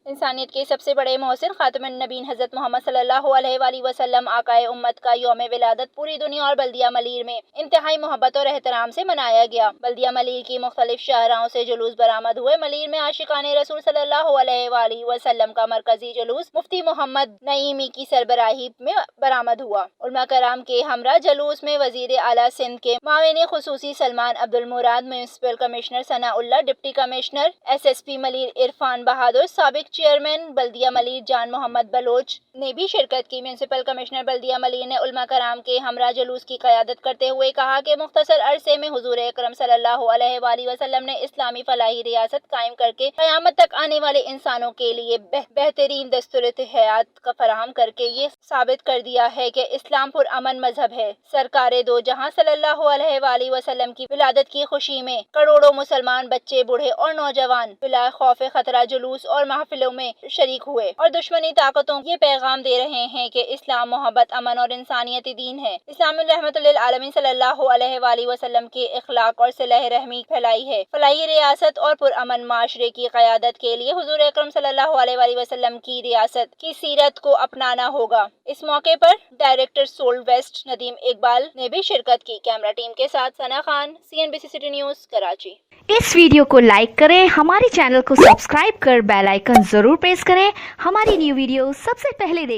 इंसानियत के सबसे बड़े मोहसिन खातमुन नबीन हज़रत मोहम्मद सल्लल्लाहु अलैहि वसल्लम आकाए उम्मत का यौम विलादत पूरी दुनिया और बल्दिया मलीर में इंतहाई मोहब्बत और एहतराम से मनाया गया। बल्दिया मलीर की मुख्तलिफ शाहराओं से जुलूस बरामद हुए। मलीर में आशिकाने रसूल सल्लल्लाहु अलैहि वसल्लम का मरकजी जुलूस मुफ्ती मोहम्मद नईमी की सरबराही में बरामद हुआ। उलमा कराम के हमरा जुलूस में वजीर आला सिंध के मावेन खुसूसी Salman Abdul Murad, municipal commissioner Sanaullah, deputy commissioner SSP Malir Irfan Bahadur, साबिक चेयरमैन बल्दिया मलीर जान मोहम्मद बलोच ने भी शिरकत की। म्यूनिसिपल कमिश्नर बल्दिया मलीर ने उलमा कराम के हमरा जुलूस की क़यादत करते हुए कहा कि मुख्तसर अरसे में हुजूर अकरम सल्लल्लाहु अलैहि वसल्लम ने इस्लामी फलाही रियासत कायम करके क़यामत तक आने वाले इंसानों के लिए बेहतरीन दस्तूर हयात का फराहम करके ये साबित कर दिया है कि इस्लाम पुरअमन मजहब है। सरकारे दो जहां सल्लल्लाहु अलैहि वसल्लम की विलादत की खुशी में करोड़ों मुसलमान बच्चे, बूढ़े और नौजवान बिला खौफ खतरा जुलूस और महफिलों में शरीक हुए और दुश्मनी ताकतों ये पैगाम दे रहे हैं कि इस्लाम मोहब्बत, अमन और इंसानियती दीन है। इस्लाम रहमतुल लिल आलमीन सल्लल्लाहु अलैहि वसल्लम के इखलाक और सिलह रहमी फैलाई है। फलाही रियासत और पुरअमन माशरे की क़यादत के लिए हुजूर अकरम सल्लल्लाहु अलैहि वसल्लम की रियासत की सीरत को अपनाना होगा। इस मौके पर director solid waste Nadeem Iqbal ने भी शिरकत की। कैमरा टीम के साथ Sana Khan, CNBC city news, Karachi. इस वीडियो को लाइक करें, हमारे चैनल को सब्सक्राइब कर बेल आइकन जरूर प्रेस करें। हमारी न्यू वीडियो सबसे पहले देखें।